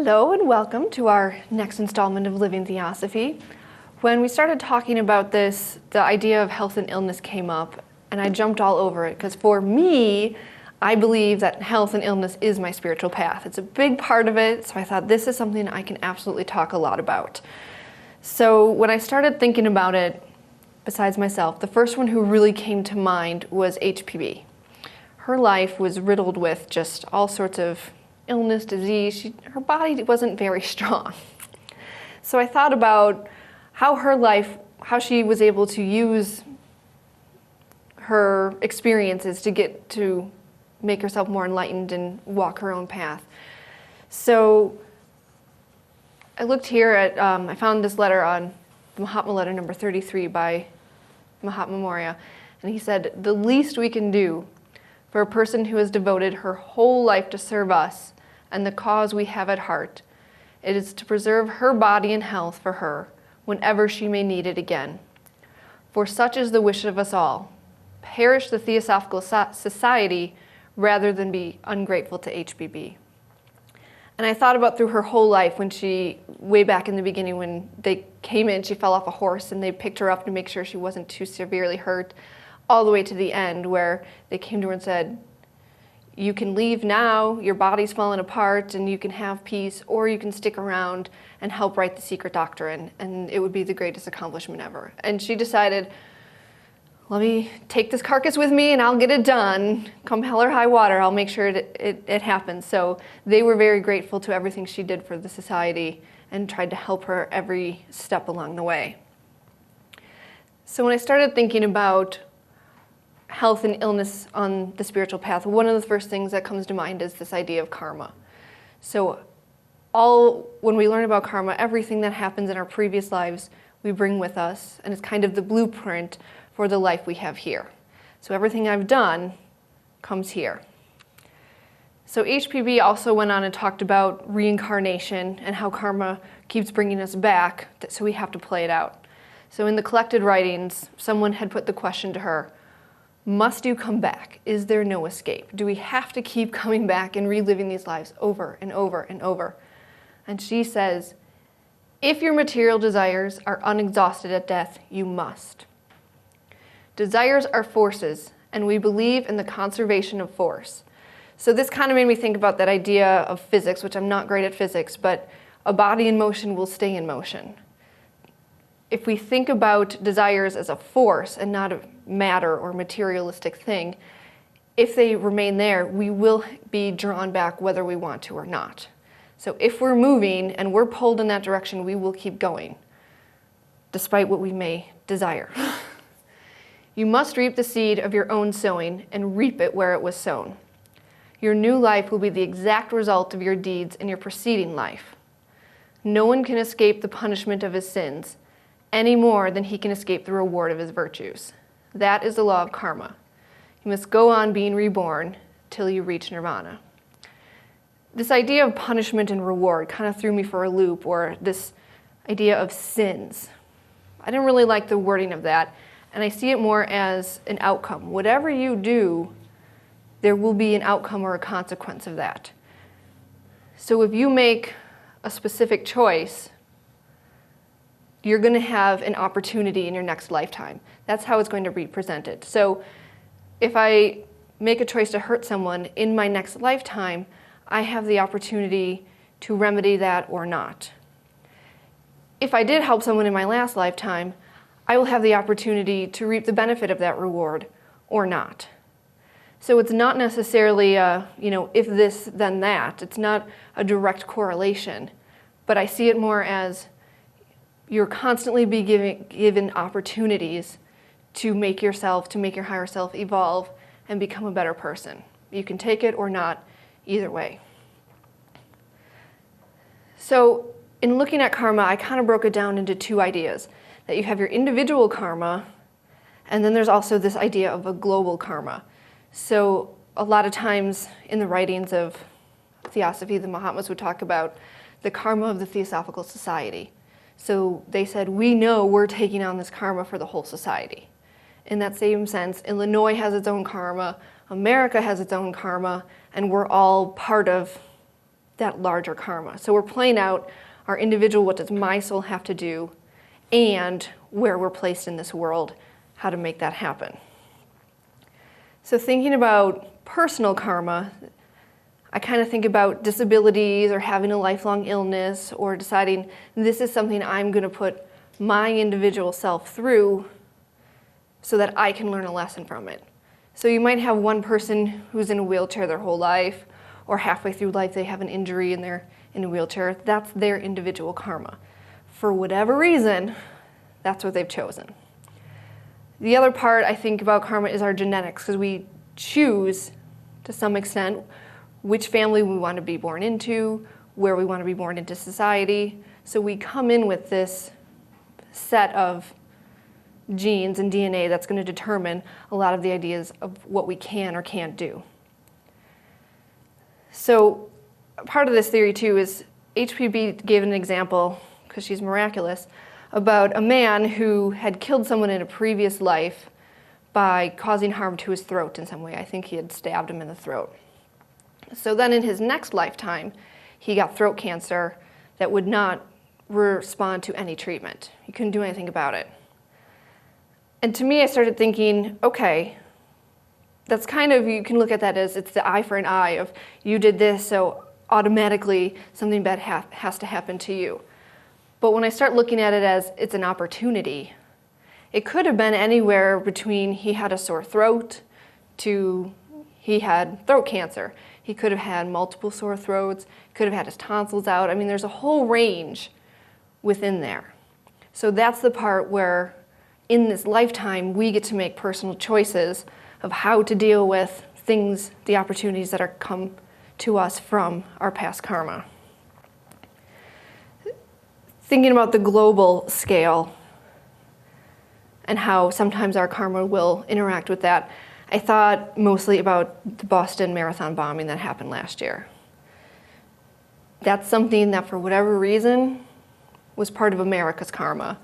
Hello and welcome to our next installment of Living Theosophy. When we started talking about this, the idea of health and illness came up, and I jumped all over it because for me, I believe that health and illness is my spiritual path. It's a big part of it, so I thought this is something I can absolutely talk a lot about. So when I started thinking about it, besides myself, the first one who really came to mind was HPB. Her life was riddled with just all sorts of illness, disease. Her body wasn't very strong. So I thought about how her life, how she was able to use her experiences to make herself more enlightened and walk her own path. So I looked here at, I found this letter on the Mahatma letter number 33 by Mahatma Moria, and he said, "The least we can do for a person who has devoted her whole life to serve us and the cause we have at heart, it is to preserve her body and health for her whenever she may need it again. For such is the wish of us all. Perish the Theosophical Society rather than be ungrateful to HPB." And I thought about through her whole life when she, way back in the beginning when they came in, she fell off a horse and they picked her up to make sure she wasn't too severely hurt, all the way to the end where they came to her and said, "You can leave now, your body's falling apart, and you can have peace, or you can stick around and help write the secret doctrine, and it would be the greatest accomplishment ever." And she decided, let me take this carcass with me and I'll get it done. Come hell or high water, I'll make sure it happens. So they were very grateful to everything she did for the society and tried to help her every step along the way. So when I started thinking about health and illness on the spiritual path, one of the first things that comes to mind is this idea of karma. So when we learn about karma, everything that happens in our previous lives we bring with us, and it's kind of the blueprint for the life we have here. So everything I've done comes here. So HPB also went on and talked about reincarnation and how karma keeps bringing us back, so we have to play it out. So in the collected writings, someone had put the question to her, must you come back? Is there no escape? Do we have to keep coming back and reliving these lives over and over and over? And she says, if your material desires are unexhausted at death, you must. Desires are forces, and we believe in the conservation of force. So this kind of made me think about that idea of physics, which I'm not great at physics, but a body in motion will stay in motion. If we think about desires as a force and not a matter or materialistic thing, if they remain there, we will be drawn back whether we want to or not. So if we're moving and we're pulled in that direction, we will keep going, despite what we may desire. You must reap the seed of your own sowing and reap it where it was sown. Your new life will be the exact result of your deeds in your preceding life. No one can escape the punishment of his sins any more than he can escape the reward of his virtues. That is the law of karma. You must go on being reborn till you reach nirvana. This idea of punishment and reward kind of threw me for a loop, or this idea of sins. I didn't really like the wording of that, and I see it more as an outcome. Whatever you do, there will be an outcome or a consequence of that. So if you make a specific choice, you're going to have an opportunity in your next lifetime. That's how it's going to be presented. So if I make a choice to hurt someone in my next lifetime, I have the opportunity to remedy that or not. If I did help someone in my last lifetime, I will have the opportunity to reap the benefit of that reward or not. So it's not necessarily if this, then that. It's not a direct correlation, but I see it more as you're constantly being given opportunities to make your higher self evolve and become a better person. You can take it or not, either way. So in looking at karma, I kind of broke it down into two ideas. That you have your individual karma, and then there's also this idea of a global karma. So a lot of times in the writings of Theosophy, the Mahatmas would talk about the karma of the Theosophical Society. So they said, we know we're taking on this karma for the whole society. In that same sense, Illinois has its own karma, America has its own karma, and we're all part of that larger karma. So we're playing out our individual, what does my soul have to do, and where we're placed in this world, how to make that happen. So thinking about personal karma, I kind of think about disabilities or having a lifelong illness or deciding this is something I'm going to put my individual self through so that I can learn a lesson from it. So you might have one person who's in a wheelchair their whole life, or halfway through life they have an injury and they're in a wheelchair. That's their individual karma. For whatever reason, that's what they've chosen. The other part I think about karma is our genetics, because we choose, to some extent, which family we want to be born into, where we want to be born into society. So we come in with this set of genes and DNA that's going to determine a lot of the ideas of what we can or can't do. So part of this theory too is HPB gave an example, because she's miraculous, about a man who had killed someone in a previous life by causing harm to his throat in some way. I think he had stabbed him in the throat. So then in his next lifetime, he got throat cancer that would not respond to any treatment. He couldn't do anything about it. And to me, I started thinking, okay, that's kind of, you can look at that as it's the eye for an eye of you did this, so automatically something bad has to happen to you. But when I start looking at it as it's an opportunity, it could have been anywhere between he had a sore throat to he had throat cancer. He could have had multiple sore throats, could have had his tonsils out. I mean, there's a whole range within there. So that's the part where in this lifetime, we get to make personal choices of how to deal with things, the opportunities that are come to us from our past karma. Thinking about the global scale and how sometimes our karma will interact with that, I thought mostly about the Boston Marathon bombing that happened last year. That's something that for whatever reason was part of America's karma.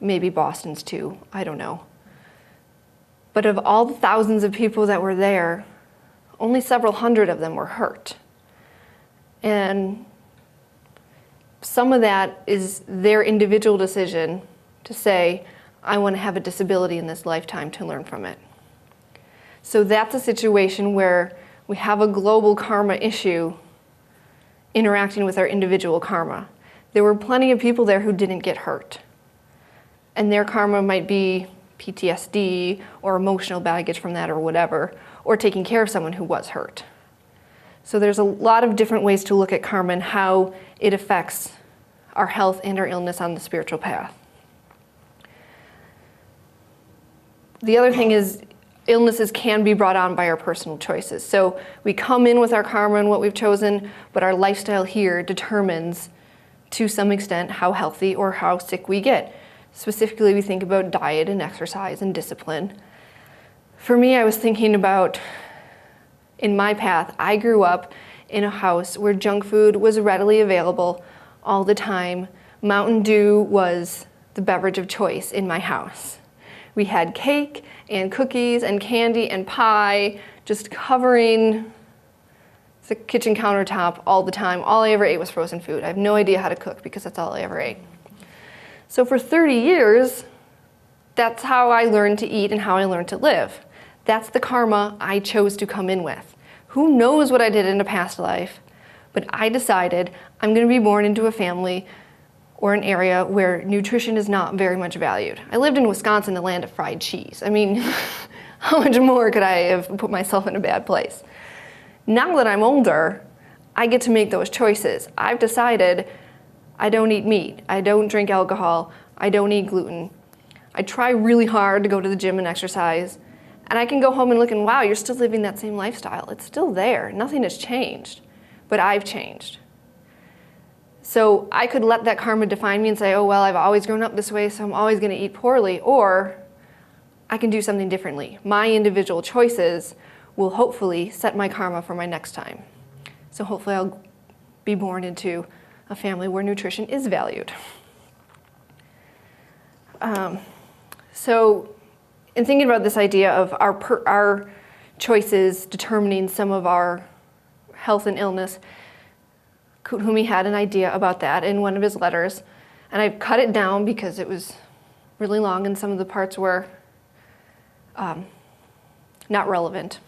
Maybe Boston's too, I don't know. But of all the thousands of people that were there, only several hundred of them were hurt. And some of that is their individual decision to say, I want to have a disability in this lifetime to learn from it. So that's a situation where we have a global karma issue interacting with our individual karma. There were plenty of people there who didn't get hurt. And their karma might be PTSD or emotional baggage from that or whatever, or taking care of someone who was hurt. So there's a lot of different ways to look at karma and how it affects our health and our illness on the spiritual path. The other thing is illnesses can be brought on by our personal choices. So we come in with our karma and what we've chosen, but our lifestyle here determines to some extent how healthy or how sick we get. Specifically, we think about diet and exercise and discipline. For me, I was thinking about, in my path, I grew up in a house where junk food was readily available all the time. Mountain Dew was the beverage of choice in my house. We had cake and cookies and candy and pie just covering the kitchen countertop all the time. All I ever ate was frozen food. I have no idea how to cook because that's all I ever ate. So for 30 years, that's how I learned to eat and how I learned to live. That's the karma I chose to come in with. Who knows what I did in a past life, but I decided I'm going to be born into a family or an area where nutrition is not very much valued. I lived in Wisconsin, the land of fried cheese. I mean, how much more could I have put myself in a bad place? Now that I'm older, I get to make those choices. I've decided I don't eat meat, I don't drink alcohol, I don't eat gluten. I try really hard to go to the gym and exercise, and I can go home and look and wow, you're still living that same lifestyle. It's still there, nothing has changed, but I've changed. So I could let that karma define me and say, oh well, I've always grown up this way, so I'm always gonna eat poorly, or I can do something differently. My individual choices will hopefully set my karma for my next time. So hopefully I'll be born into a family where nutrition is valued. So in thinking about this idea of our choices determining some of our health and illness, Kuthumi had an idea about that in one of his letters, and I cut it down because it was really long and some of the parts were not relevant.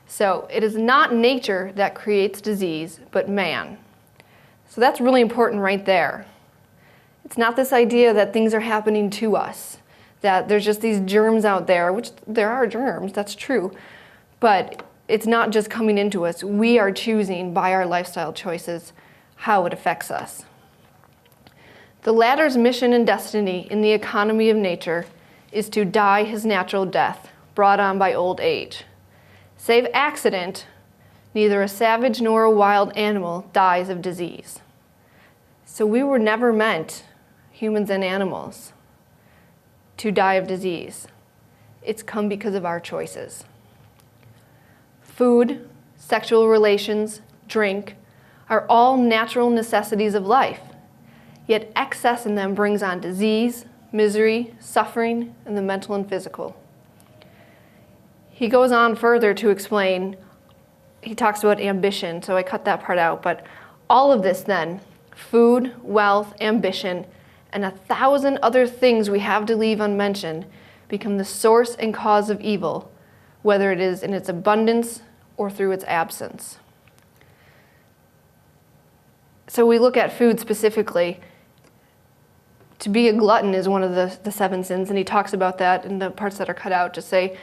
So it is not nature that creates disease, but man. So that's really important right there. It's not this idea that things are happening to us, that there's just these germs out there, which there are germs, that's true, but it's not just coming into us. We are choosing by our lifestyle choices how it affects us. The latter's mission and destiny in the economy of nature is to die his natural death, brought on by old age. Save accident, neither a savage nor a wild animal dies of disease. So we were never meant, humans and animals, to die of disease. It's come because of our choices. Food, sexual relations, drink are all natural necessities of life, yet excess in them brings on disease, misery, suffering, and the mental and physical. He goes on further to explain, he talks about ambition, so I cut that part out, but all of this then, food, wealth, ambition, and 1,000 other things we have to leave unmentioned, become the source and cause of evil, whether it is in its abundance or through its absence. So we look at food specifically. To be a glutton is one of the 7 sins, and he talks about that in the parts that are cut out to say,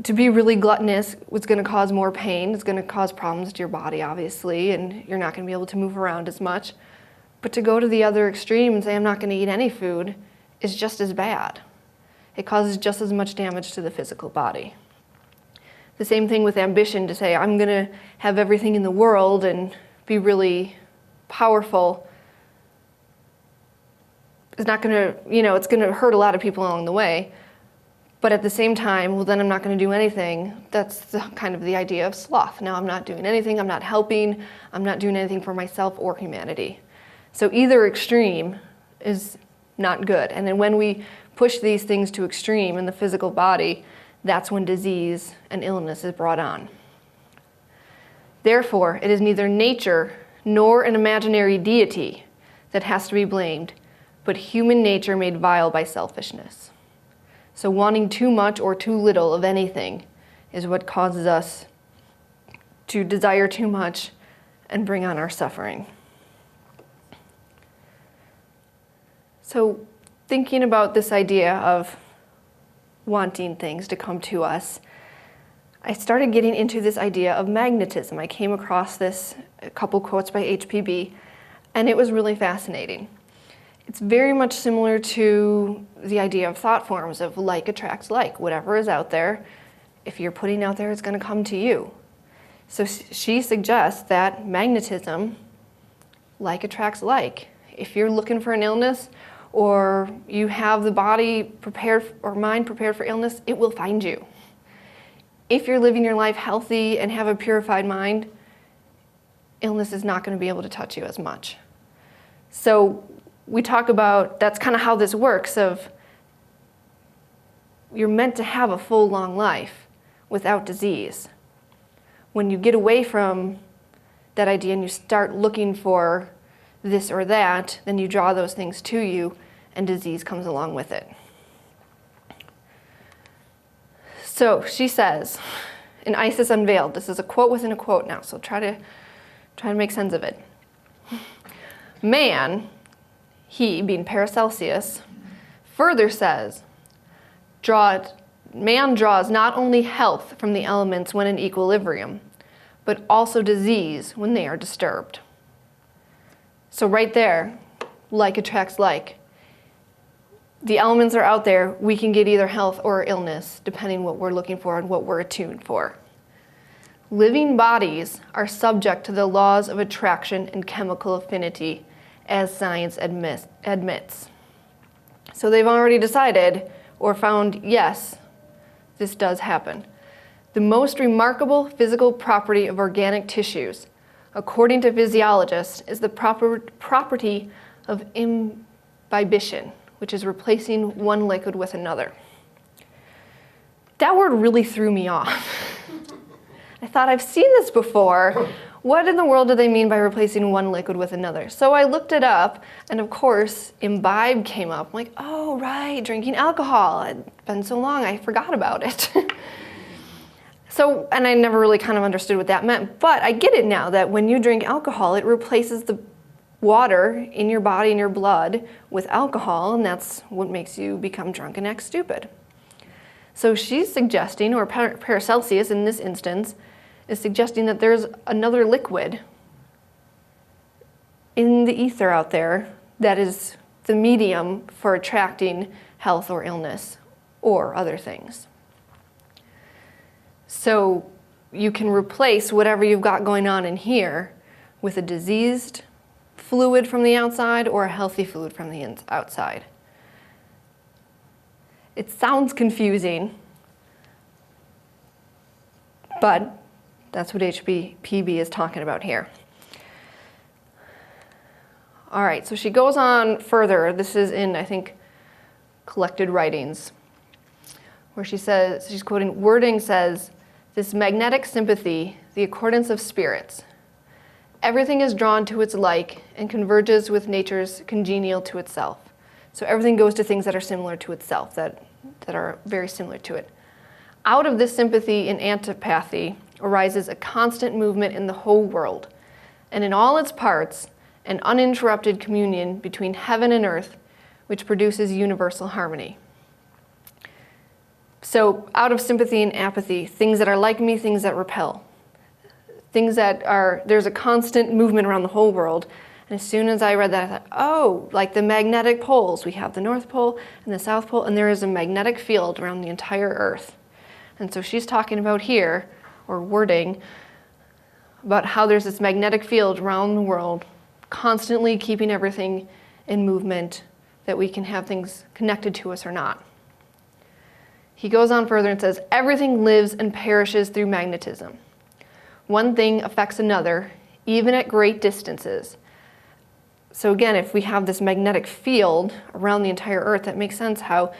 to be really gluttonous is going to cause more pain, it's going to cause problems to your body, obviously, and you're not going to be able to move around as much. But to go to the other extreme and say, I'm not going to eat any food, is just as bad. It causes just as much damage to the physical body. The same thing with ambition, to say, I'm going to have everything in the world and be really powerful. It's not going to, it's going to hurt a lot of people along the way. But at the same time, well, then I'm not going to do anything. That's kind of the idea of sloth. Now I'm not doing anything, I'm not helping, I'm not doing anything for myself or humanity. So either extreme is not good. And then when we push these things to extreme in the physical body, that's when disease and illness is brought on. Therefore, it is neither nature nor an imaginary deity that has to be blamed, but human nature made vile by selfishness. So wanting too much or too little of anything is what causes us to desire too much and bring on our suffering. So thinking about this idea of wanting things to come to us, I started getting into this idea of magnetism. I came across this, a couple quotes by HPB, and it was really fascinating. It's very much similar to the idea of thought forms of like attracts like. Whatever is out there, if you're putting out there, it's going to come to you. So she suggests that magnetism, like attracts like. If you're looking for an illness or you have the body prepared or mind prepared for illness, it will find you. If you're living your life healthy and have a purified mind, illness is not going to be able to touch you as much. So we talk about, that's kind of how this works, of you're meant to have a full, long life without disease. When you get away from that idea and you start looking for this or that, then you draw those things to you and disease comes along with it. So she says, in Isis Unveiled, this is a quote within a quote now, so try to make sense of it. Man, he, being Paracelsus, further says, man draws not only health from the elements when in equilibrium, but also disease when they are disturbed. So right there, like attracts like. The elements are out there, we can get either health or illness, depending what we're looking for and what we're attuned for. Living bodies are subject to the laws of attraction and chemical affinity, as science admits. So they've already decided or found, yes, this does happen. The most remarkable physical property of organic tissues, according to physiologists, is the property of imbibition, which is replacing one liquid with another. That word really threw me off. I thought, I've seen this before. what in the world do they mean by replacing one liquid with another? So I looked it up, and of course, imbibe came up. I'm like, oh, right, drinking alcohol. It's been so long, I forgot about it. So, and I never really kind of understood what that meant, but I get it now that when you drink alcohol, it replaces the water in your body and your blood with alcohol, and that's what makes you become drunk and act stupid. So she's suggesting, or Paracelsus in this instance, is suggesting that there's another liquid in the ether out there that is the medium for attracting health or illness or other things. So you can replace whatever you've got going on in here with a diseased fluid from the outside or a healthy fluid from the outside. It sounds confusing, but that's what HPB is talking about here. All right, so she goes on further. This is in, I think, Collected Writings, where she says, she's quoting, wording says, this magnetic sympathy, the accordance of spirits. Everything is drawn to its like and converges with nature's congenial to itself. So everything goes to things that are similar to itself, that are very similar to it. Out of this sympathy and antipathy arises a constant movement in the whole world, and in all its parts, an uninterrupted communion between heaven and earth, which produces universal harmony. So out of sympathy and apathy, things that are like me, things that repel. Things that are, there's a constant movement around the whole world. And as soon as I read that, I thought, oh, like the magnetic poles. We have the North Pole and the South Pole, and there is a magnetic field around the entire Earth. And so she's talking about here, or wording, about how there's this magnetic field around the world, constantly keeping everything in movement, that we can have things connected to us or not. He goes on further and says, everything lives and perishes through magnetism. One thing affects another, even at great distances. So again, if we have this magnetic field around the entire Earth, that makes sense how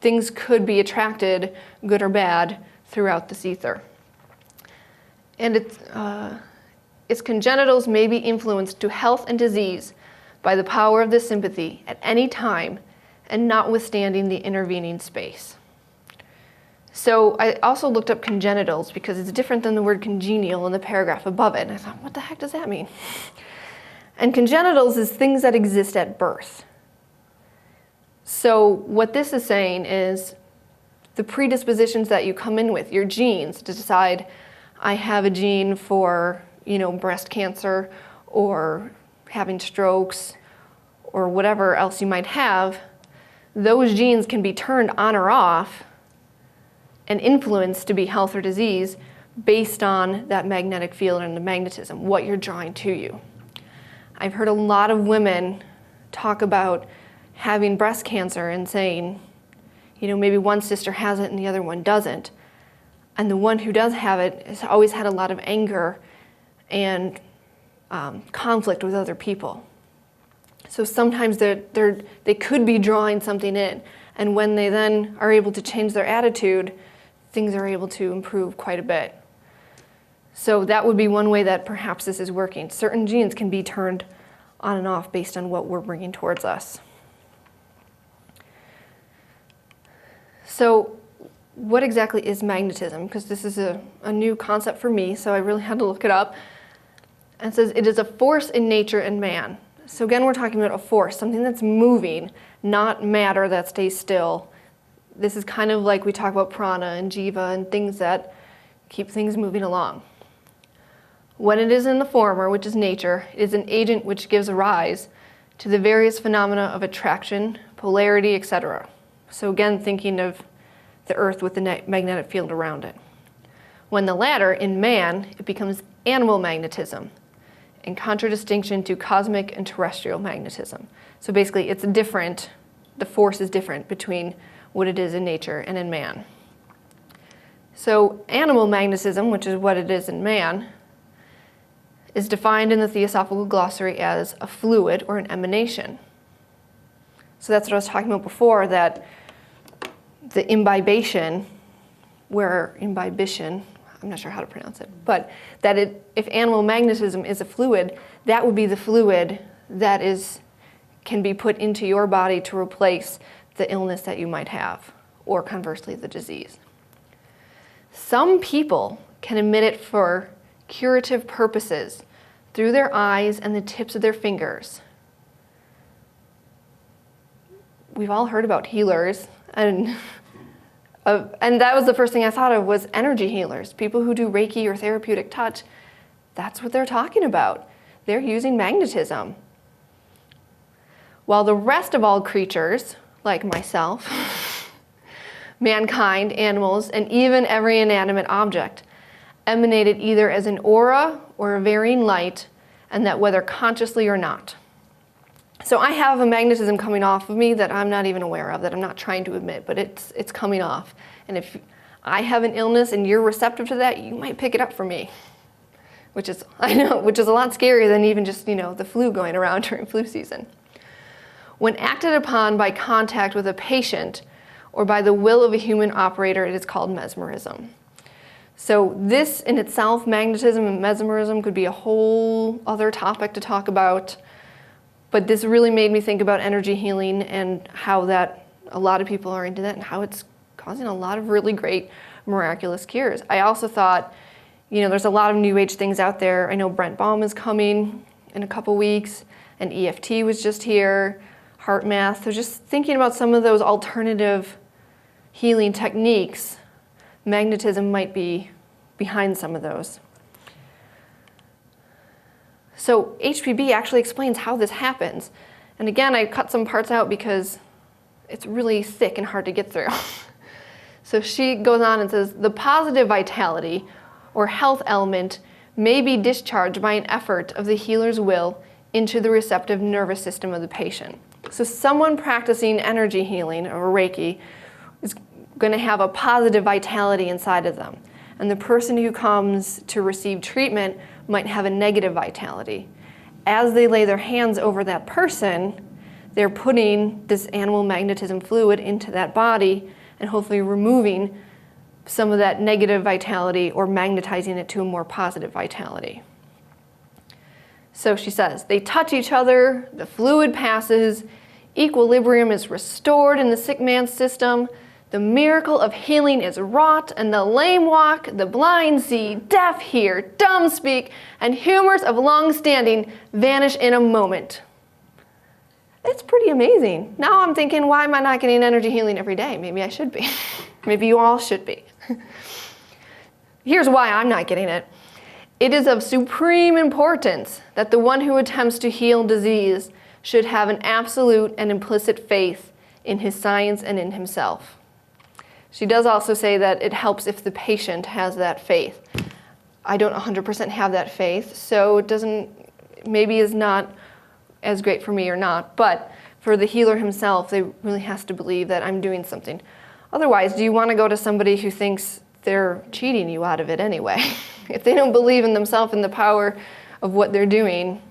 things could be attracted, good or bad, throughout this ether. And its congenitals may be influenced to health and disease by the power of this sympathy at any time, and notwithstanding the intervening space. So I also looked up congenitals because it's different than the word congenial in the paragraph above it. And I thought, what the heck does that mean? And congenitals is things that exist at birth. So what this is saying is the predispositions that you come in with, your genes, to decide, I have a gene for, breast cancer or having strokes or whatever else you might have. Those genes can be turned on or off and influenced to be health or disease based on that magnetic field and the magnetism, what you're drawing to you. I've heard a lot of women talk about having breast cancer and saying, maybe one sister has it and the other one doesn't. And the one who does have it has always had a lot of anger and conflict with other people. So sometimes they could be drawing something in. And when they then are able to change their attitude, things are able to improve quite a bit. So that would be one way that perhaps this is working. Certain genes can be turned on and off based on what we're bringing towards us. So what exactly is magnetism? Because this is a new concept for me, so I really had to look it up. And it says it is a force in nature and man. So again, we're talking about a force, something that's moving, not matter that stays still. This is kind of like we talk about prana and jiva and things that keep things moving along. When it is in the former, which is nature, it is an agent which gives rise to the various phenomena of attraction, polarity, etc. So again, thinking of the earth with the magnetic field around it. When the latter, in man, it becomes animal magnetism, in contradistinction to cosmic and terrestrial magnetism. So basically, it's different, the force is different between what it is in nature and in man. So animal magnetism, which is what it is in man, is defined in the Theosophical Glossary as a fluid or an emanation. So that's what I was talking about before, that the imbibition, I'm not sure how to pronounce it, but that if animal magnetism is a fluid, that would be the fluid that can be put into your body to replace the illness that you might have, or conversely, the disease. Some people can emit it for curative purposes through their eyes and the tips of their fingers. We've all heard about healers, and that was the first thing I thought of was energy healers, people who do Reiki or therapeutic touch. That's what they're talking about. They're using magnetism. While the rest of all creatures, like myself, mankind, animals, and even every inanimate object, emanated either as an aura or a varying light, and that whether consciously or not. So I have a magnetism coming off of me that I'm not even aware of, that I'm not trying to emit, but it's coming off. And if I have an illness and you're receptive to that, you might pick it up from me, which is a lot scarier than even just, the flu going around during flu season. When acted upon by contact with a patient or by the will of a human operator, it is called mesmerism. So this in itself, magnetism and mesmerism, could be a whole other topic to talk about. But this really made me think about energy healing and how that a lot of people are into that and how it's causing a lot of really great miraculous cures. I also thought, there's a lot of new age things out there. I know Brent Baum is coming in a couple weeks, and EFT was just here, heart math. So just thinking about some of those alternative healing techniques, magnetism might be behind some of those. So HPB actually explains how this happens. And again, I cut some parts out because it's really thick and hard to get through. So she goes on and says, the positive vitality or health element may be discharged by an effort of the healer's will into the receptive nervous system of the patient. So someone practicing energy healing or Reiki is going to have a positive vitality inside of them. And the person who comes to receive treatment might have a negative vitality. As they lay their hands over that person, they're putting this animal magnetism fluid into that body and hopefully removing some of that negative vitality or magnetizing it to a more positive vitality. So she says, they touch each other, the fluid passes, equilibrium is restored in the sick man's system, the miracle of healing is wrought, and the lame walk, the blind see, deaf hear, dumb speak, and humors of long standing vanish in a moment. It's pretty amazing. Now I'm thinking, why am I not getting energy healing every day? Maybe I should be. Maybe you all should be. Here's why I'm not getting it. It is of supreme importance that the one who attempts to heal disease should have an absolute and implicit faith in his science and in himself. She does also say that it helps if the patient has that faith. I don't 100% have that faith, so maybe is not as great for me or not, but for the healer himself, they really has to believe that I'm doing something. Otherwise, do you want to go to somebody who thinks they're cheating you out of it anyway? If they don't believe in themselves and the power of what they're doing,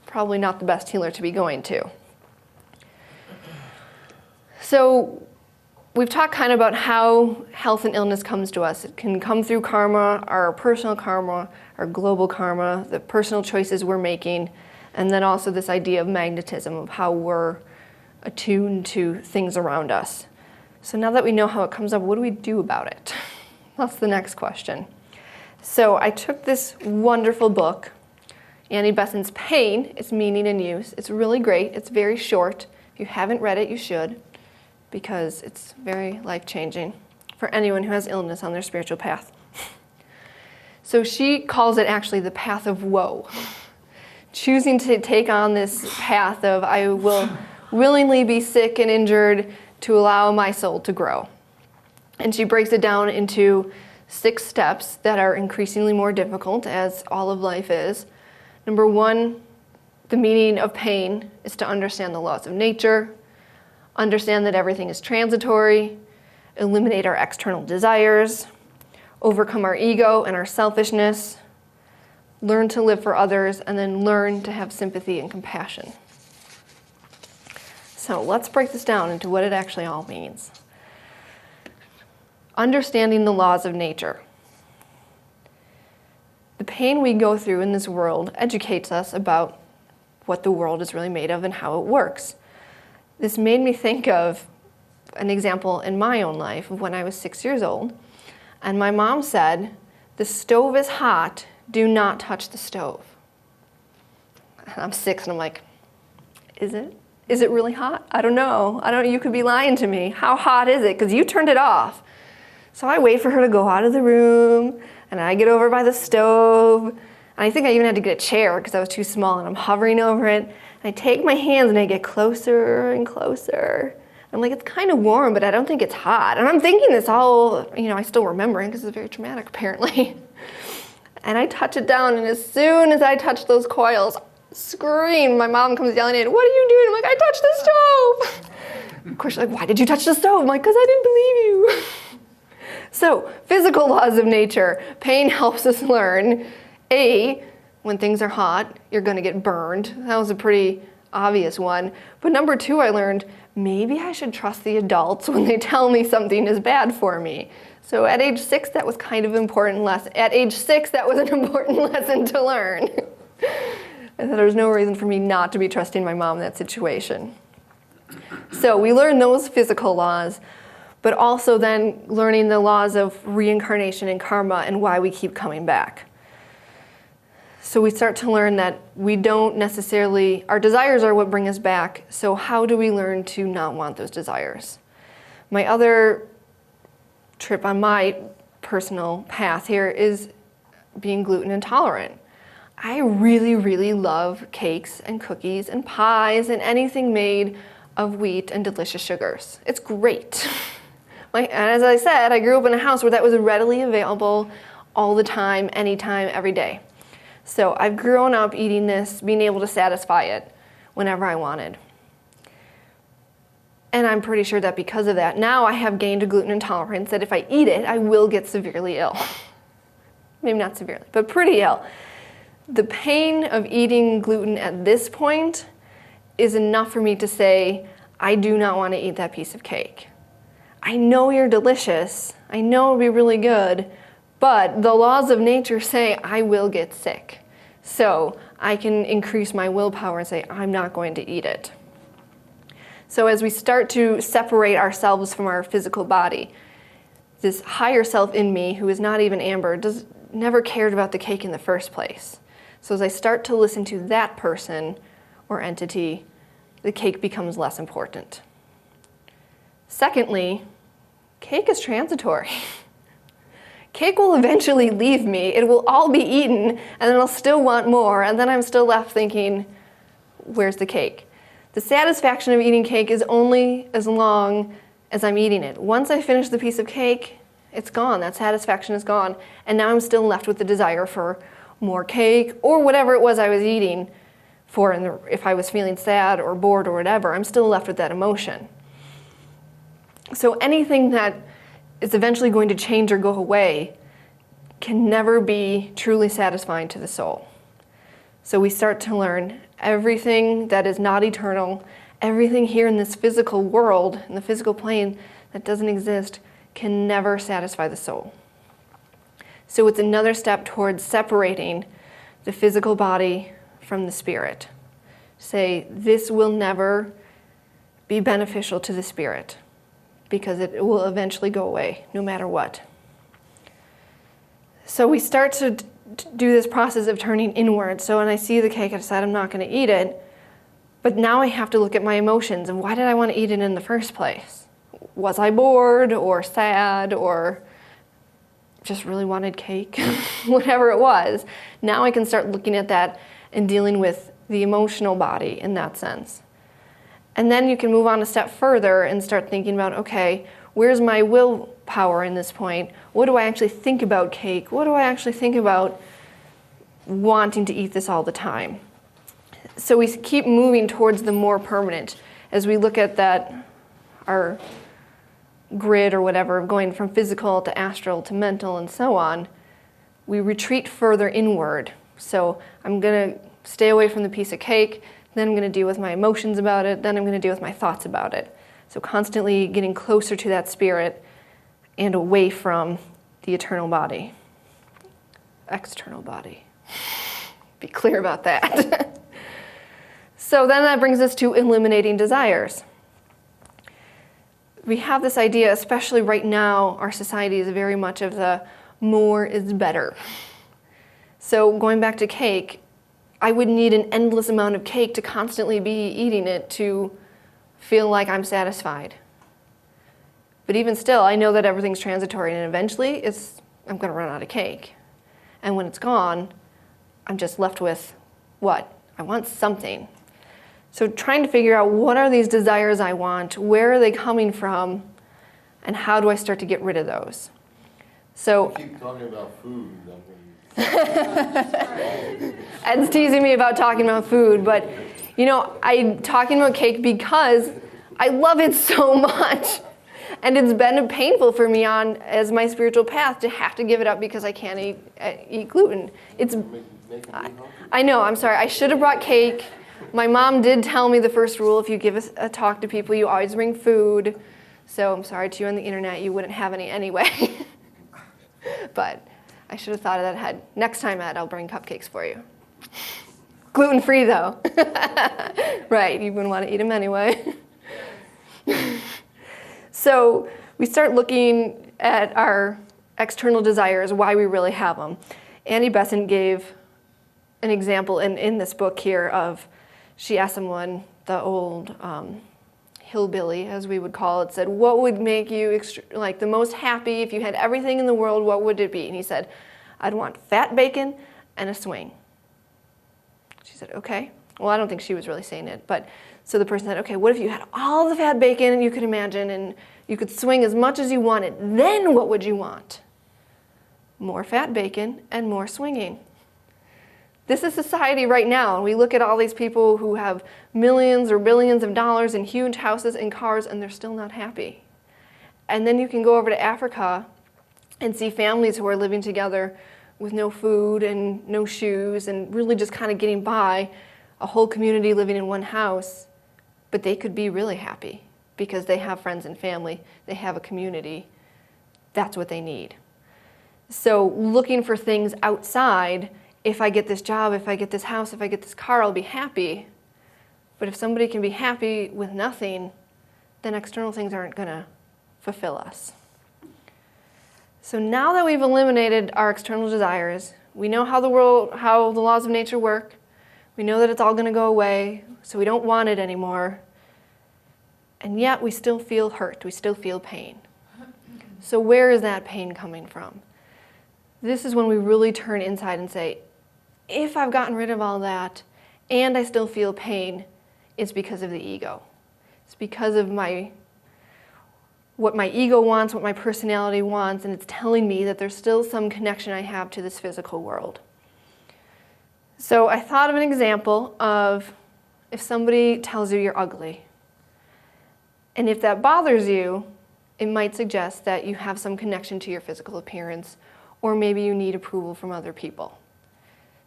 probably not the best healer to be going to. So we've talked kind of about how health and illness comes to us. It can come through karma, our personal karma, our global karma, the personal choices we're making, and then also this idea of magnetism, of how we're attuned to things around us. So now that we know how it comes up, what do we do about it? That's the next question. So I took this wonderful book, Annie Besant's Pain, Its Meaning and Use. It's really great. It's very short. If you haven't read it, you should, because it's very life-changing for anyone who has illness on their spiritual path. So she calls it actually the path of woe. Choosing to take on this path of I will willingly be sick and injured to allow my soul to grow. And she breaks it down into 6 steps that are increasingly more difficult, as all of life is. Number 1, the meaning of pain is to understand the laws of nature, understand that everything is transitory, eliminate our external desires, overcome our ego and our selfishness, learn to live for others, and then learn to have sympathy and compassion. So let's break this down into what it actually all means. Understanding the laws of nature. pain we go through in this world educates us about what the world is really made of and how it works. This made me think of an example in my own life of when I was 6 years old, and my mom said, "The stove is hot, do not touch the stove." And I'm 6 and I'm like, is it? Is it really hot? I don't know. You could be lying to me. How hot is it? Because you turned it off. So I wait for her to go out of the room, and I get over by the stove, and I think I even had to get a chair because I was too small, and I'm hovering over it, and I take my hands and I get closer and closer. I'm like, it's kind of warm, but I don't think it's hot. And I'm thinking this all, I still remember it because it's very traumatic apparently. And I touch it down, and as soon as I touch those coils, scream, my mom comes yelling in, "What are you doing?" I'm like, "I touched the stove." Of course, she's like, "Why did you touch the stove?" I'm like, "Because I didn't believe you." So, physical laws of nature. Pain helps us learn, A, when things are hot, you're going to get burned. That was a pretty obvious one. But number 2, I learned, maybe I should trust the adults when they tell me something is bad for me. So at age 6, that was kind of important lesson. At age 6, that was an important lesson to learn. And there was no reason for me not to be trusting my mom in that situation. So we learn those physical laws, but also then learning the laws of reincarnation and karma and why we keep coming back. So we start to learn that we don't necessarily, our desires are what bring us back, so how do we learn to not want those desires? My other trip on my personal path here is being gluten intolerant. I really, really love cakes and cookies and pies and anything made of wheat and delicious sugars. It's great. And as I said, I grew up in a house where that was readily available all the time, anytime, every day. So I've grown up eating this, being able to satisfy it whenever I wanted. And I'm pretty sure that because of that, now I have gained a gluten intolerance that if I eat it, I will get severely ill. Maybe not severely, but pretty ill. The pain of eating gluten at this point is enough for me to say, I do not want to eat that piece of cake. I know you're delicious, I know it'll be really good, but the laws of nature say I will get sick. So I can increase my willpower and say, I'm not going to eat it. So as we start to separate ourselves from our physical body, this higher self in me, who is not even Amber, never cared about the cake in the first place. So as I start to listen to that person or entity, the cake becomes less important. Secondly, cake is transitory. Cake will eventually leave me. It will all be eaten, and then I'll still want more, and then I'm still left thinking, where's the cake? The satisfaction of eating cake is only as long as I'm eating it. Once I finish the piece of cake, it's gone. That satisfaction is gone, and now I'm still left with the desire for more cake, or whatever it was I was eating for, if I was feeling sad or bored or whatever, I'm still left with that emotion. So anything that is eventually going to change or go away can never be truly satisfying to the soul. So we start to learn everything that is not eternal, everything here in this physical world, in the physical plane that doesn't exist, can never satisfy the soul. So it's another step towards separating the physical body from the spirit. Say, this will never be beneficial to the spirit because it will eventually go away, no matter what. So we start to do this process of turning inward. So when I see the cake, I decide I'm not going to eat it. But now I have to look at my emotions and why did I want to eat it in the first place? Was I bored or sad or just really wanted cake? Whatever it was. Now I can start looking at that and dealing with the emotional body in that sense. And then you can move on a step further and start thinking about, okay, where's my willpower in this point? What do I actually think about cake? What do I actually think about wanting to eat this all the time? So we keep moving towards the more permanent. As we look at that, our grid or whatever, going from physical to astral to mental and so on, we retreat further inward. So I'm going to stay away from the piece of cake, then I'm going to deal with my emotions about it, then I'm going to deal with my thoughts about it. So constantly getting closer to that spirit and away from the eternal body, external body, Be clear about that. So then that brings us to eliminating desires. We have this idea, especially right now, our society is very much of the more is better. So going back to cake, I would need an endless amount of cake to constantly be eating it to feel like I'm satisfied. But even still, I know that everything's transitory, and eventually I'm going to run out of cake. And when it's gone, I'm just left with what? I want something. So trying to figure out what are these desires I want, where are they coming from, and how do I start to get rid of those? So you keep talking about food. Ed's teasing me about talking about food, but I'm talking about cake because I love it so much. And it's been painful for me as my spiritual path to have to give it up because I can't eat gluten. I know, I'm sorry. I should have brought cake. My mom did tell me the first rule, if you give a talk to people, you always bring food. So I'm sorry to you on the internet, you wouldn't have any anyway. But I should have thought of that ahead. Next time, Ed, I'll bring cupcakes for you. Gluten-free, though. Right, you wouldn't want to eat them anyway. So we start looking at our external desires, why we really have them. Annie Besant gave an example in this book here of, she asked someone, the old hillbilly, as we would call it, said, what would make you the most happy if you had everything in the world, what would it be? And he said, I'd want fat bacon and a swing. She said, okay. Well, I don't think she was really saying it, but so the person said, okay, what if you had all the fat bacon you could imagine and you could swing as much as you wanted, then what would you want? More fat bacon and more swinging. This is society right now, and we look at all these people who have millions or billions of dollars in huge houses and cars, and they're still not happy. And then you can go over to Africa and see families who are living together with no food and no shoes and really just kind of getting by, a whole community living in one house, but they could be really happy because they have friends and family, they have a community. That's what they need. So looking for things outside, if I get this job, if I get this house, if I get this car, I'll be happy. But if somebody can be happy with nothing, then external things aren't going to fulfill us. So now that we've eliminated our external desires, we know how the laws of nature work. We know that it's all going to go away, so we don't want it anymore. And yet we still feel hurt. We still feel pain. So where is that pain coming from? This is when we really turn inside and say, if I've gotten rid of all that and I still feel pain, it's because of the ego. It's because of what my ego wants, what my personality wants, and it's telling me that there's still some connection I have to this physical world. So I thought of an example of if somebody tells you you're ugly. And if that bothers you, it might suggest that you have some connection to your physical appearance, or maybe you need approval from other people.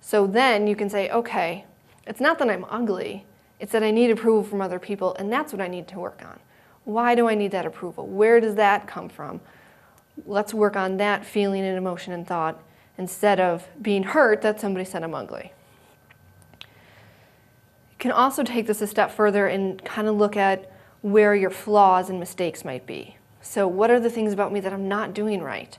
So then you can say, okay, it's not that I'm ugly, it's that I need approval from other people, and that's what I need to work on. Why do I need that approval? Where does that come from? Let's work on that feeling and emotion and thought instead of being hurt that somebody said I'm ugly. You can also take this a step further and kind of look at where your flaws and mistakes might be. So what are the things about me that I'm not doing right?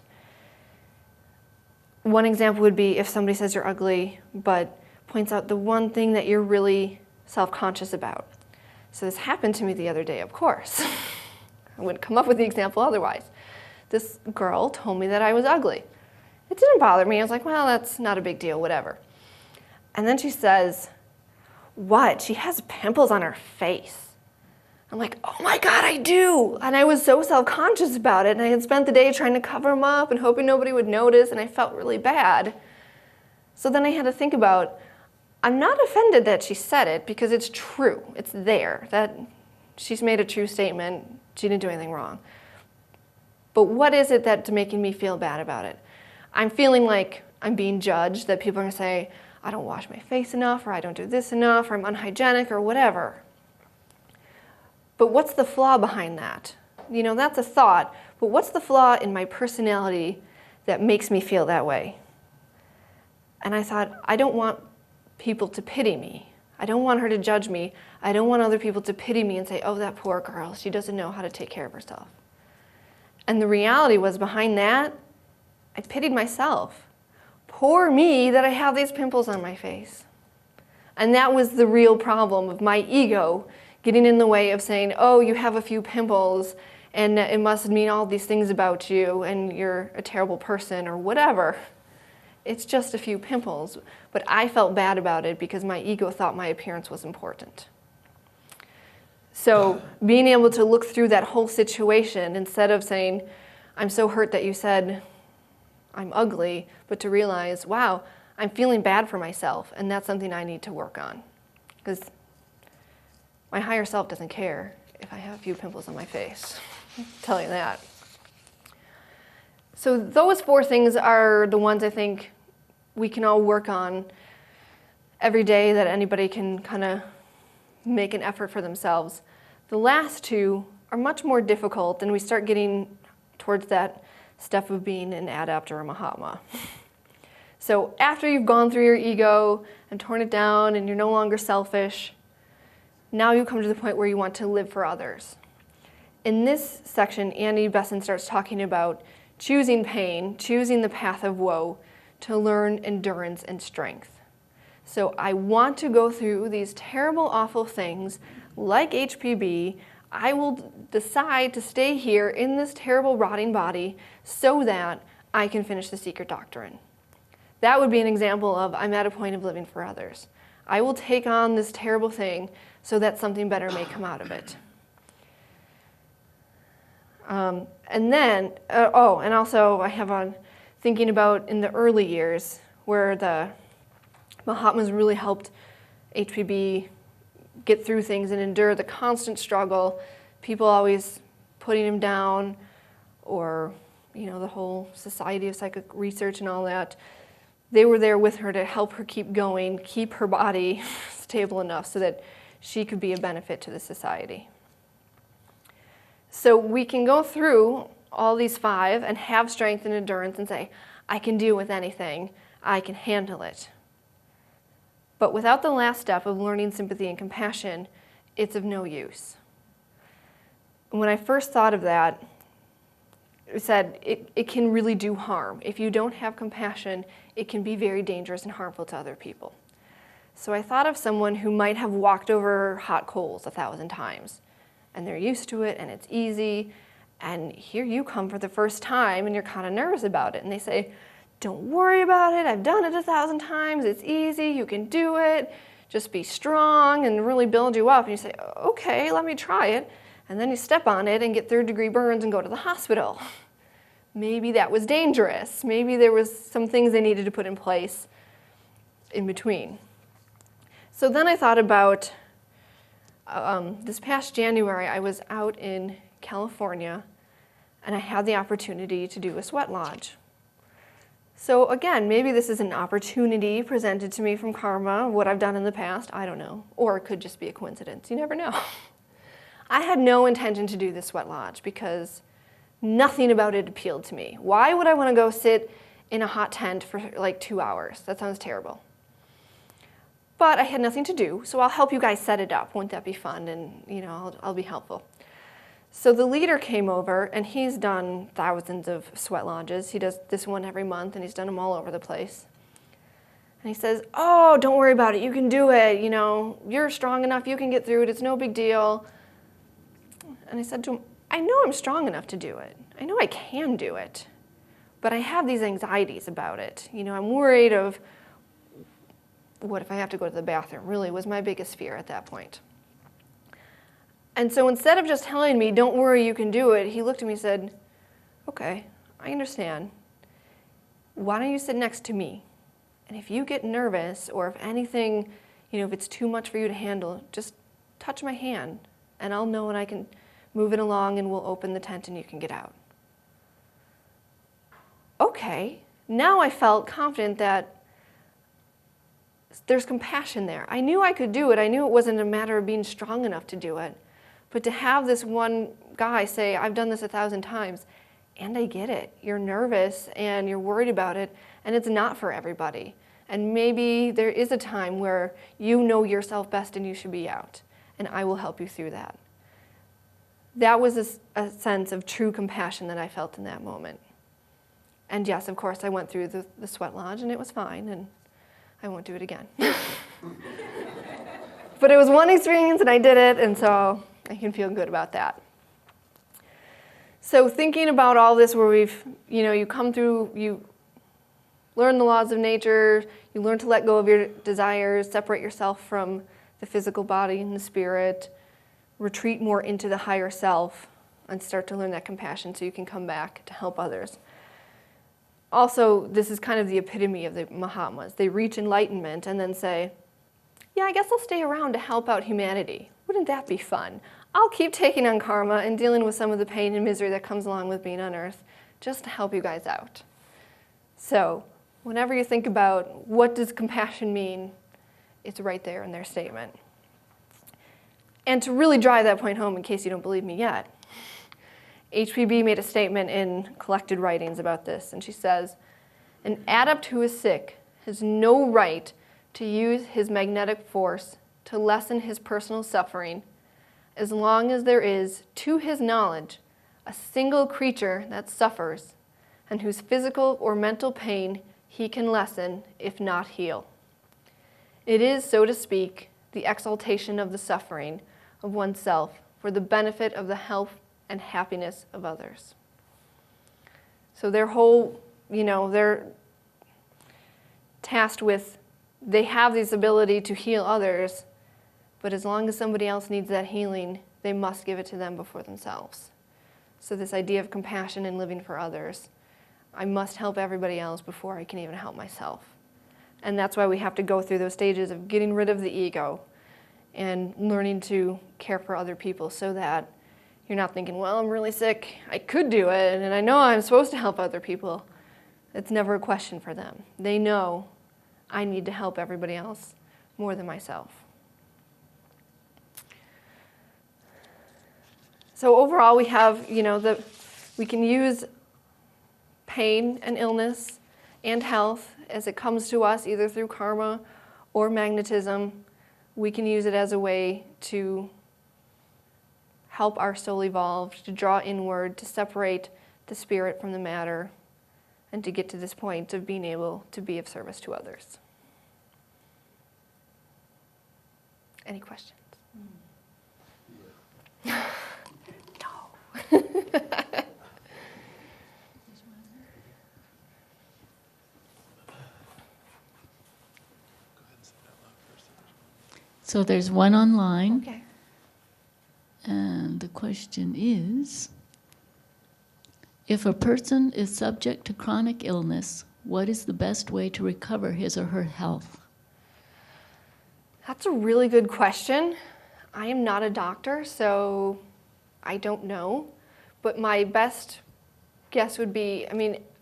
One example would be if somebody says you're ugly, but points out the one thing that you're really self-conscious about. So this happened to me the other day, of course. I wouldn't come up with the example otherwise. This girl told me that I was ugly. It didn't bother me. I was like, well, that's not a big deal, whatever. And then she says, what? She has pimples on her face. I'm like, oh my God, I do. And I was so self-conscious about it. And I had spent the day trying to cover them up and hoping nobody would notice. And I felt really bad. So then I had to think about, I'm not offended that she said it because it's true. It's there. That she's made a true statement. She didn't do anything wrong. But what is it that's making me feel bad about it? I'm feeling like I'm being judged, that people are going to say, I don't wash my face enough, or I don't do this enough, or I'm unhygienic, or whatever. But what's the flaw behind that? You know, that's a thought, but what's the flaw in my personality that makes me feel that way? And I thought, I don't want people to pity me. I don't want her to judge me. I don't want other people to pity me and say, oh, that poor girl, she doesn't know how to take care of herself. And the reality was behind that, I pitied myself. Poor me that I have these pimples on my face. And that was the real problem of my ego getting in the way of saying, oh, you have a few pimples and it must mean all these things about you and you're a terrible person or whatever. It's just a few pimples. But I felt bad about it because my ego thought my appearance was important. So being able to look through that whole situation instead of saying, I'm so hurt that you said I'm ugly, but to realize, wow, I'm feeling bad for myself, and that's something I need to work on. Because my higher self doesn't care if I have a few pimples on my face. I'll tell you that. So those 4 things are the ones I think we can all work on every day, that anybody can kind of make an effort for themselves. The last 2 are much more difficult, and we start getting towards that step of being an adept or a Mahatma. So after you've gone through your ego and torn it down and you're no longer selfish, now you come to the point where you want to live for others. In this section, Annie Besson starts talking about choosing pain, choosing the path of woe to learn endurance and strength. So I want to go through these terrible, awful things like HPB. I will decide to stay here in this terrible, rotting body so that I can finish the secret doctrine. That would be an example of I'm at a point of living for others. I will take on this terrible thing so that something better may come out of it. And then, and also I have on thinking about in the early years where the Mahatmas really helped HPB get through things and endure the constant struggle, people always putting him down, or the whole Society of Psychic Research and all that. They were there with her to help her keep going, keep her body stable enough so that she could be a benefit to the society. So we can go through all these 5 and have strength and endurance and say, I can deal with anything, I can handle it. But without the last step of learning sympathy and compassion, it's of no use. When I first thought of that, it said it can really do harm. If you don't have compassion, it can be very dangerous and harmful to other people. So I thought of someone who might have walked over hot coals 1,000 times, and they're used to it, and it's easy, and here you come for the first time, and you're kind of nervous about it, and they say, don't worry about it, I've done it 1,000 times, it's easy, you can do it, just be strong, and really build you up, and you say, okay, let me try it, and then you step on it and get 3rd-degree burns and go to the hospital. Maybe that was dangerous. Maybe there was some things they needed to put in place in between. So then I thought about this past January, I was out in California and I had the opportunity to do a sweat lodge. So again, maybe this is an opportunity presented to me from karma, what I've done in the past, I don't know. Or it could just be a coincidence, you never know. I had no intention to do this sweat lodge because nothing about it appealed to me. Why would I want to go sit in a hot tent for like 2 hours? That sounds terrible. But I had nothing to do, so I'll help you guys set it up. Wouldn't that be fun? And I'll be helpful. So the leader came over, and he's done thousands of sweat lodges. He does this one every month, and he's done them all over the place. And he says, oh, don't worry about it. You can do it. You're strong enough. You can get through it. It's no big deal. And I said to him, I know I'm strong enough to do it. I know I can do it. But I have these anxieties about it. I'm worried of what if I have to go to the bathroom, really was my biggest fear at that point. And so instead of just telling me, don't worry, you can do it, he looked at me and said, okay, I understand. Why don't you sit next to me? And if you get nervous or if anything, if it's too much for you to handle, just touch my hand and I'll know and I can move it along and we'll open the tent and you can get out. Okay, now I felt confident that there's compassion there. I knew I could do it. I knew it wasn't a matter of being strong enough to do it. But to have this one guy say, I've done this 1,000 times, and I get it. You're nervous and you're worried about it, and it's not for everybody. And maybe there is a time where you know yourself best and you should be out, and I will help you through that. That was a sense of true compassion that I felt in that moment. And yes, of course, I went through the sweat lodge, and it was fine, and I won't do it again. But it was one experience, and I did it, and so I can feel good about that. So thinking about all this where you come through, you learn the laws of nature, you learn to let go of your desires, separate yourself from the physical body and the spirit, retreat more into the higher self, and start to learn that compassion so you can come back to help others. Also, this is kind of the epitome of the Mahatmas. They reach enlightenment and then say, yeah, I guess I'll stay around to help out humanity. Wouldn't that be fun? I'll keep taking on karma and dealing with some of the pain and misery that comes along with being on Earth just to help you guys out. So whenever you think about what does compassion mean, it's right there in their statement. And to really drive that point home, in case you don't believe me yet, HPB made a statement in collected writings about this, and she says, an adept who is sick has no right to use his magnetic force to lessen his personal suffering as long as there is, to his knowledge, a single creature that suffers and whose physical or mental pain he can lessen, if not heal. It is, so to speak, the exaltation of the suffering of oneself for the benefit of the health and happiness of others. So their whole, they're tasked with, they have this ability to heal others, but as long as somebody else needs that healing, they must give it to them before themselves. So this idea of compassion and living for others, I must help everybody else before I can even help myself. And that's why we have to go through those stages of getting rid of the ego and learning to care for other people so that you're not thinking, well, I'm really sick, I could do it, and I know I'm supposed to help other people. It's never a question for them. They know I need to help everybody else more than myself. So overall, we have, we can use pain and illness and health as it comes to us, either through karma or magnetism. We can use it as a way to help our soul evolve, to draw inward, to separate the spirit from the matter, and to get to this point of being able to be of service to others. Any questions? No. So there's one online. Okay. And the question is, if a person is subject to chronic illness, what is the best way to recover his or her health? That's a really good question. I am not a doctor, so I don't know. But my best guess would be,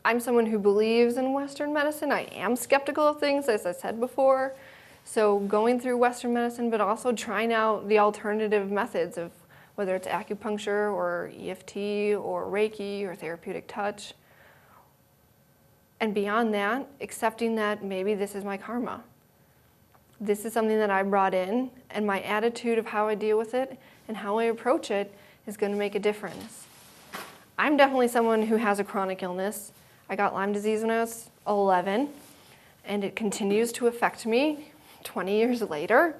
I'm someone who believes in Western medicine. I am skeptical of things, as I said before. So going through Western medicine, but also trying out the alternative methods of whether it's acupuncture or EFT or Reiki or therapeutic touch. And beyond that, accepting that maybe this is my karma. This is something that I brought in, and my attitude of how I deal with it and how I approach it is going to make a difference. I'm definitely someone who has a chronic illness. I got Lyme disease when I was 11, and it continues to affect me 20 years later.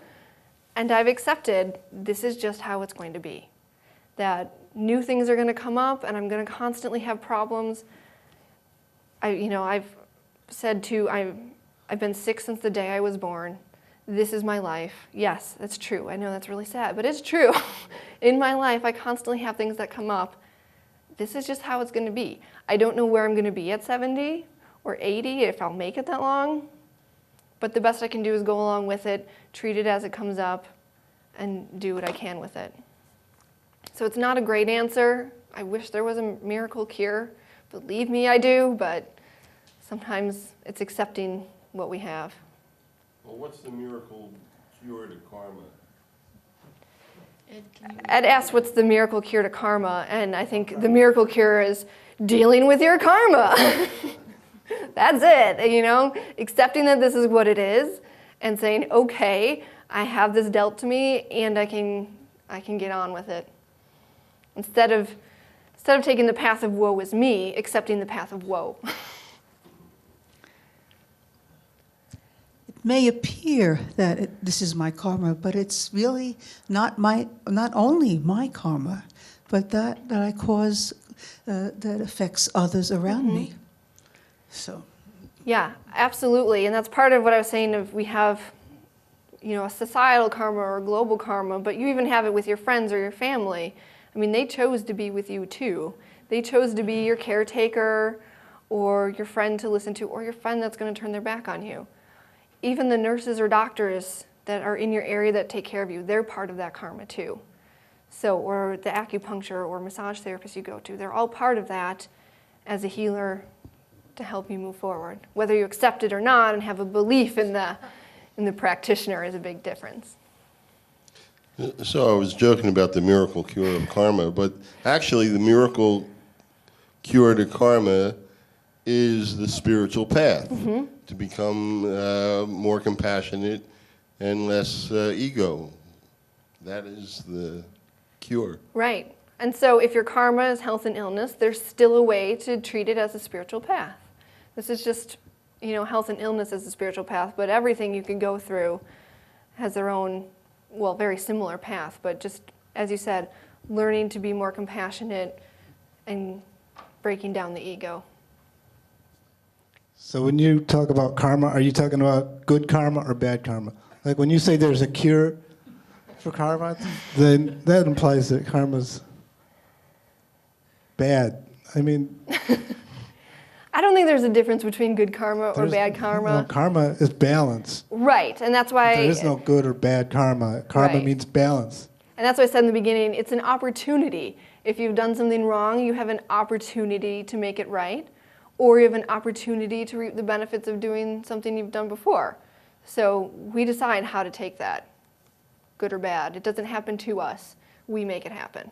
And I've accepted this is just how it's going to be. That new things are going to come up, and I'm going to constantly have problems. I've said too, I've been sick since the day I was born. This is my life. Yes, that's true. I know that's really sad, but it's true. In my life, I constantly have things that come up. This is just how it's going to be. I don't know where I'm going to be at 70 or 80, if I'll make it that long. But the best I can do is go along with it, treat it as it comes up, and do what I can with it. So it's not a great answer. I wish there was a miracle cure. Believe me, I do, but sometimes it's accepting what we have. Well, what's the miracle cure to karma? Ed asked what's the miracle cure to karma, and I think the miracle cure is dealing with your karma. That's it, you know, accepting that this is what it is and saying, okay, I have this dealt to me and I can get on with it. Instead of taking the path of woe is me, accepting the path of woe. It may appear that this is my karma, but it's really not only my karma, but that I cause that affects others around me. So. Yeah, absolutely. And that's part of what I was saying of we have, you know, a societal karma or a global karma, but you even have it with your friends or your family. I mean, they chose to be with you too. They chose to be your caretaker or your friend to listen to or your friend that's going to turn their back on you. Even the nurses or doctors that are in your area that take care of you, they're part of that karma too. So, or the acupuncture or massage therapist you go to, they're all part of that as a healer to help you move forward. Whether you accept it or not and have a belief in the practitioner is a big difference. So I was joking about the miracle cure of karma, but actually the miracle cure to karma is the spiritual path, to become more compassionate and less ego. That is the cure. Right. And so if your karma is health and illness, there's still a way to treat it as a spiritual path. This is just, you know, health and illness as a spiritual path, but everything you can go through has their own, well, very similar path, but just, as you said, learning to be more compassionate and breaking down the ego. So when you talk about karma, are you talking about good karma or bad karma? Like when you say there's a cure for karma, then that implies that karma's bad. I mean... I don't think there's a difference between good karma or bad karma. No, karma is balance. Right, and that's why... There is no good or bad karma. Karma Right. means balance. And that's what I said in the beginning, it's an opportunity. If you've done something wrong, you have an opportunity to make it right, or you have an opportunity to reap the benefits of doing something you've done before. So we decide how to take that, good or bad. It doesn't happen to us. We make it happen.